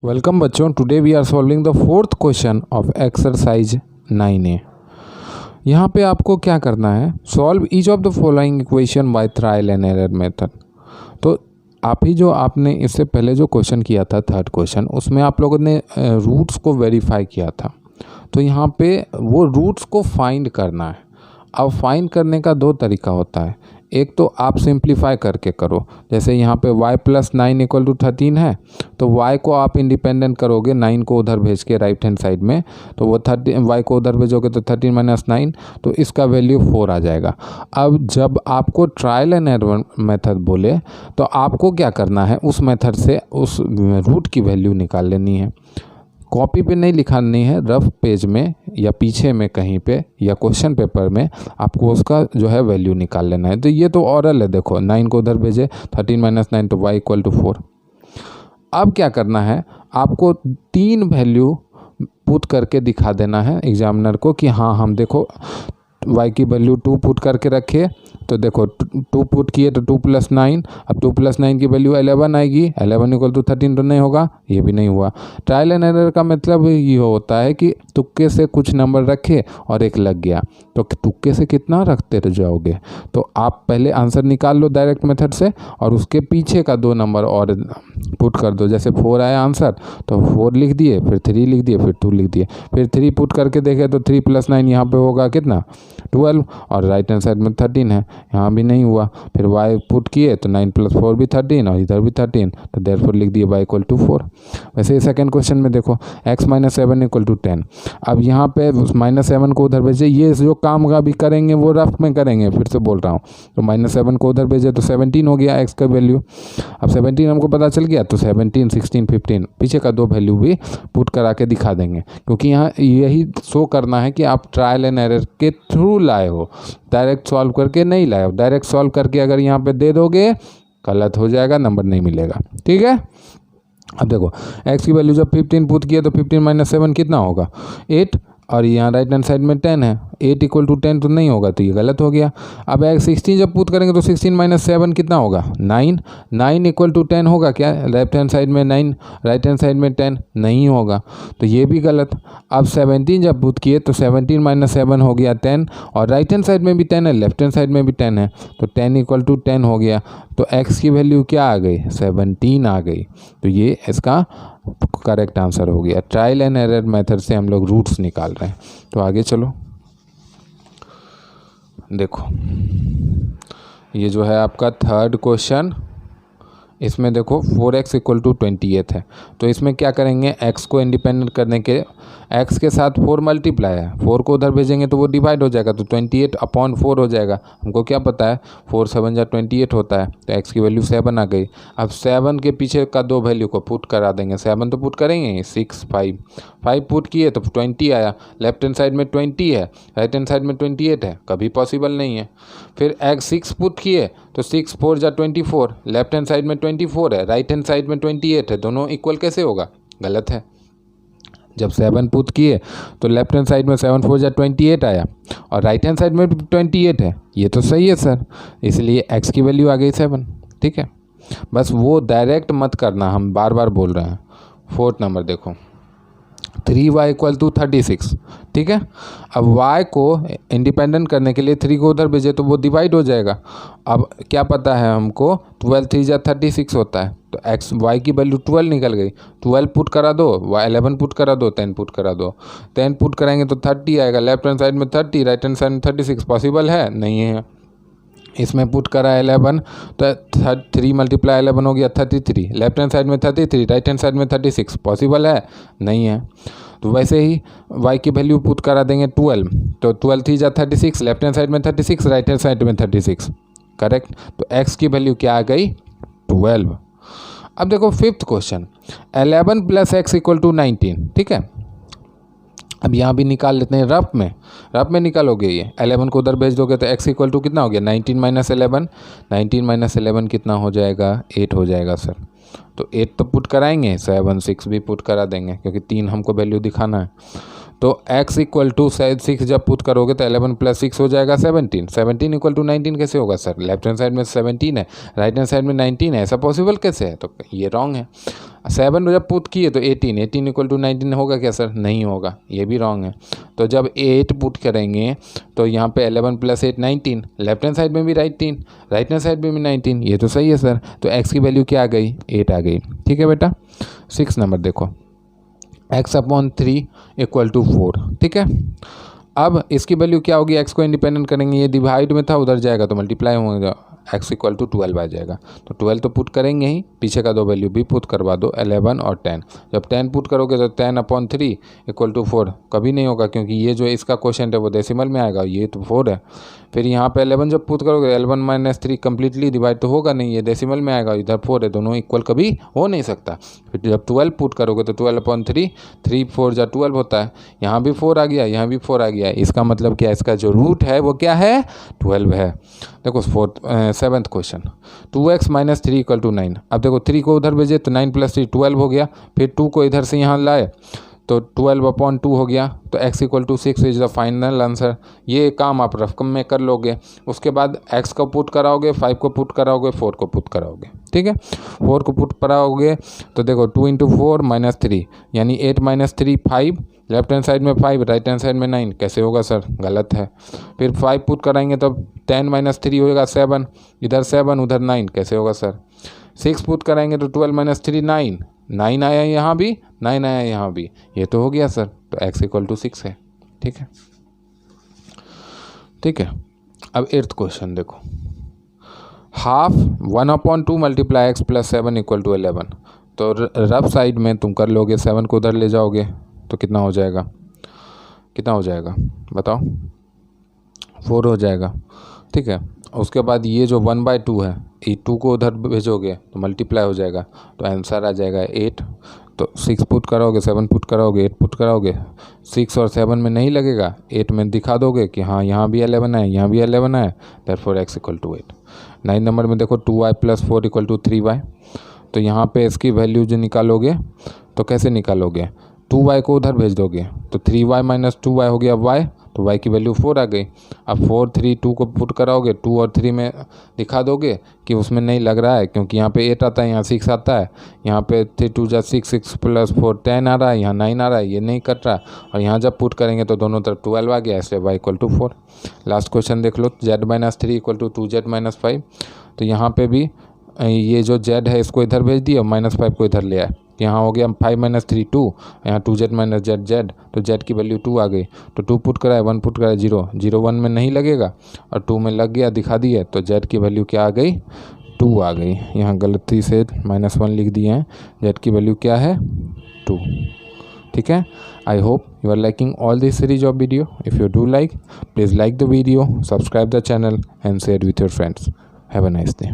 Welcome बच्चों, today we are solving the fourth question of exercise 9A। यहाँ पे आपको क्या करना है, solve each of the following equation by trial and error method. तो आपने इससे पहले जो क्वेश्चन किया था थर्ड क्वेश्चन, उसमें आप लोगों ने रूट्स को वेरीफाई किया था। तो यहाँ पे वो रूट्स को फाइंड करना है। अब फाइंड करने का दो तरीका होता है। एक तो आप सिंप्लीफाई करके करो, जैसे यहाँ पे y + 9 = 13 है, तो y को आप इंडिपेंडेंट करोगे, 9 को उधर भेज के राइट हैंड साइड में, तो वो 30 y को उधर भेजोगे तो 13 - 9, तो इसका वैल्यू 4 आ जाएगा। अब जब आपको ट्रायल एंड एरर मेथड बोले तो आपको क्या करना है, उस मेथड से उस रूट की वैल्यू निकाल लेनी है। कॉपी पे नहीं लिखानी है, रफ पेज में या पीछे में कहीं पे या क्वेश्चन पेपर में आपको उसका जो है वैल्यू निकाल लेना है। तो ये तो ऑरल है, देखो 9 को उधर भेजे, 13 - 9 तो y = 4। अब क्या करना है, आपको 3 वैल्यू पुट करके दिखा देना है एग्जामिनर को कि हाँ हम देखो y की वैल्यू 2 पुट करके रखे, तो देखो 2 पुट किए तो 2 + 9, अब 2 + 9 की वैल्यू 11 आएगी, 11 = 13 तो नहीं होगा, ये भी नहीं हुआ। ट्रायल एंड एरर का मतलब ये होता है कि तुक्के से कुछ नंबर रखे और एक लग गया, तो तुक्के से कितना रखते रह जाओगे। तो आप पहले आंसर निकाल लो डायरेक्ट मेथड से और उसके पीछे का 2 नंबर और पुट कर दो। जैसे 4 आया आंसर तो 4 लिख दिए, फिर 3 लिख दिए, फिर 2 लिख दिए, फिर 3 पुट करके देखे तो 3 + 9 यहाँ पे होगा कितना, 12, और राइट हैंड साइड में 13 है, यहाँ भी नहीं हुआ। फिर y पुट किए तो 9 + 4 भी 13 और इधर भी 13, तो देयरफॉर लिख दिए y = 4। वैसे सेकंड क्वेश्चन में देखो x - 7 = 10। अब यहाँ पे -7 को उधर भेजे, ये जो काम का भी करेंगे वो रफ में करेंगे, फिर से बोल रहा हूँ। तो -7 को उधर भेजे तो 17 हो गया x का वैल्यू। अब 17 हमको पता चल गया, तो 17, 16, 15 पीछे का 2 वैल्यू भी पुट करा के दिखा देंगे, क्योंकि यहाँ यही शो करना है कि आप ट्रायल एंड एरर के थ्रू लाए हो, डायरेक्ट सॉल्व करके नहीं लाए हो। डायरेक्ट सॉल्व करके अगर यहाँ पे दे दोगे गलत हो जाएगा, नंबर नहीं मिलेगा, ठीक है। अब देखो x की वैल्यू जब 15 पुट किया तो 15 - 7 कितना होगा, 8, और यहाँ राइट हैंड साइड में 10 है, 8 = 10 तो नहीं होगा, तो ये गलत हो गया। अब x 16 जब पुट करेंगे तो 16 - 7 कितना होगा, 9, 9 = 10 होगा क्या, लेफ्ट हैंड साइड में 9, राइट हैंड साइड में 10 नहीं होगा, तो ये भी गलत। अब 17 जब पुट किए तो 17 - 7 हो गया 10, और राइट हैंड साइड में भी 10 है, लेफ्ट हैंड साइड में भी 10 है, तो 10 = 10 हो गया। तो x की वैल्यू क्या आ गई, 17 आ गई। तो ये इसका करेक्ट आंसर हो गया। ट्रायल एंड एरर मेथड से हम लोग रूट्स निकाल रहे हैं। तो आगे चलो, देखो ये जो है आपका थर्ड क्वेश्चन, इसमें देखो 4x = 28 है। तो इसमें क्या करेंगे, x को इंडिपेंडेंट करने के, x के साथ 4 मल्टीप्लाई है, 4 को उधर भेजेंगे तो वो डिवाइड हो जाएगा, तो 28/4 हो जाएगा। हमको क्या पता है 4 × 7 = 28 होता है, तो x की वैल्यू 7 आ गई। अब 7 के पीछे का 2 वैल्यू को पुट करा देंगे, 7 तो पुट करेंगे, 6, 5 पुट किए तो 20 आया, लेफ्ट हैंड साइड में 20 है, राइट हैंड साइड में 28 है, कभी पॉसिबल नहीं है। फिर x 6 पुट किए तो 6 × 4 = 24, लेफ्ट हैंड साइड में 24 है, राइट हैंड साइड में 28 है, दोनों इक्वल कैसे होगा, गलत है। जब 7 पुट किए तो लेफ्ट हैंड साइड में 7 × 4 = 28 आया, और राइट हैंड साइड में भी 28 है, ये तो सही है सर, इसलिए x की वैल्यू आ गई 7, ठीक है। बस वो डायरेक्ट मत करना, हम बार बार बोल रहे हैं। फोर्थ नंबर देखो, 3y = 36, ठीक है। अब y को इंडिपेंडेंट करने के लिए 3 को उधर भेजे तो वो डिवाइड हो जाएगा। अब क्या पता है हमको, 12 × 3 = 36 होता है, तो y की वैल्यू 12 निकल गई। 12 पुट करा दो, 11 पुट करा दो, 10 पुट करा दो, 10 पुट कराएंगे तो 30 आएगा, लेफ्ट हैंड साइड में 30, राइट हैंड साइड में 36, पॉसिबल है नहीं है। इसमें पुट करा 11 तो 3 × 11 हो गया 33, लेफ्ट हैंड साइड में 33, राइट हैंड साइड में 36, पॉसिबल है नहीं है। तो वैसे ही y की वैल्यू पुट करा देंगे 12, तो 12 × 3 = 36, लेफ्ट हैंड साइड में 36, राइट हैंड साइड में 36, करेक्ट। तो x की वैल्यू क्या आ गई, 12। अब देखो फिफ्थ क्वेश्चन, 11 + x = 19, ठीक है। अब यहाँ भी निकाल लेते हैं, रफ में निकालोगे, ये 11 को उधर भेज दोगे तो x = कितना हो गया, 19 - 11, 19 - 11 कितना हो जाएगा, 8 हो जाएगा सर। तो 8 तो पुट कराएंगे, 7, 6 भी पुट करा देंगे, क्योंकि 3 हमको वैल्यू दिखाना है। तो x इक्वल टू 6 जब पुट करोगे तो 11 प्लस 6 हो जाएगा 17। 17 इक्वल टू 19 कैसे होगा सर? लेफ्ट हैंड साइड में 17 है, राइट हैंड साइड में 19 है, ऐसा पॉसिबल कैसे है? तो ये रॉन्ग है। 7 जब पुट किए तो 18 इक्वल टू 19 होगा क्या सर? नहीं होगा, ये भी रॉन्ग है। तो जब 8 पुट करेंगे तो यहाँ पे 11 प्लस 8 19, लेफ्ट हैंड साइड में भी 19, राइट हैंड साइड में भी 19, ये तो सही है सर। तो x की वैल्यू क्या आ गई? 8 आ गई। ठीक है बेटा। 6 नंबर देखो, x/3 इक्वल टू 4। ठीक है, अब इसकी वैल्यू क्या होगी? x को इंडिपेंडेंट करेंगे, ये डिवाइड में था उधर जाएगा तो मल्टीप्लाई होगा, x इक्वल टू 12 आ जाएगा। तो 12 तो पुट करेंगे ही, पीछे का दो वैल्यू भी पुट करवा दो, 11 और 10। जब 10 पुट करोगे तो 10/3 इक्वल टू 4 कभी नहीं होगा, क्योंकि ये जो इसका क्वेश्चन है वो डेसिमल में आएगा, ये तो 4 है। फिर यहाँ पे 11 जब पुट करोगे 11 माइनस 3 कम्प्लीटली डिवाइड तो होगा नहीं, ये डेसिमल में आएगा, इधर 4 है, दोनों इक्वल कभी हो नहीं सकता। फिर जब 12 पुट करोगे तो 12/3, 3 4 जा 12 होता है, यहाँ भी 4 आ गया, यहाँ भी 4 आ गया, इसका मतलब क्या? इसका जो रूट है वो क्या है? 12 है। देखो 7th question, 2x minus 3 equal to 9। अब देखो 3 को उधर भेजे तो 9 प्लस 3 12 हो गया, फिर 2 को इधर से यहाँ लाए तो 12/2 हो गया। तो x equal to 6 is the final answer. ये काम आप रफ में कर लोगे। उसके बाद x को पुट कराओगे, 5 को पुट कराओगे, 4 को पुट कराओगे। ठीक है, 4 को पुट कराओगे तो देखो 2 × 4 - 3 यानी 8 - 3 5, लेफ्ट हैंड साइड में 5, राइट हैंड साइड में 9, कैसे होगा सर? गलत है। फिर 5 पुट कराएंगे तो 10 - 3 होगा 7, इधर 7 उधर 9, कैसे होगा सर? 6 पुट कराएंगे तो 12 - 3 9, 9 आया यहाँ भी, 9 आया यहाँ भी, ये तो हो गया सर। तो x इक्वल टू 6 है। ठीक है, ठीक है। अब 8th क्वेश्चन देखो, half 1/2 multiply x plus 7 equal to 11। तो रफ साइड में तुम कर लोगे, 7 को उधर ले जाओगे तो कितना हो जाएगा? कितना हो जाएगा बताओ? 4 हो जाएगा। ठीक है, उसके बाद ये जो 1/2 है, ये 2 को उधर भेजोगे तो मल्टीप्लाई हो जाएगा, तो आंसर आ जाएगा 8। तो 6 पुट कराओगे, 7 पुट कराओगे, 8 पुट कराओगे, 6 और 7 में नहीं लगेगा, 8 में दिखा दोगे कि हाँ यहाँ भी 11 है, यहाँ भी 11 है, therefore x equal to 8। 9 number में देखो 2y plus 4 equal to 3y। तो यहाँ पे इसकी वैल्यू जो निकालोगे तो कैसे निकालोगे? 2y को उधर भेज दोगे तो 3y - 2y हो गया y, तो y की वैल्यू 4 आ गई। अब 4 3 2 को पुट कराओगे, 2 और 3 में दिखा दोगे कि उसमें नहीं लग रहा है, क्योंकि यहाँ पे 8 आता है, यहाँ 6 आता है, यहाँ पे 3 2 जा 6, 6 प्लस 4 10 आ रहा है, यहाँ 9 आ रहा है, ये नहीं कट रहा। और यहाँ जब पुट करेंगे तो दोनों तरफ 12 आ गया, इसलिए y equal to 4। Last question देख लो, z - 3 इक्वल टू 2z - 5। तो यहाँ पर भी ये जो z है इसको इधर भेज दिया, -5 को इधर ले आए, यहाँ हो गया 5 - 3 2, यहाँ 2z - z, तो z की वैल्यू 2 आ गई। तो 2 पुट कराए, 1 पुट कराए, 0 0 1 में नहीं लगेगा और 2 में लग गया, दिखा दिए, तो z की वैल्यू क्या आ गई? 2 आ गई। यहाँ गलती से -1 लिख दिए हैं, z की वैल्यू क्या है? 2। ठीक है, I hope you are liking all this series of video. If you do like, please like the video, subscribe the channel and share with your friends. Have a nice day.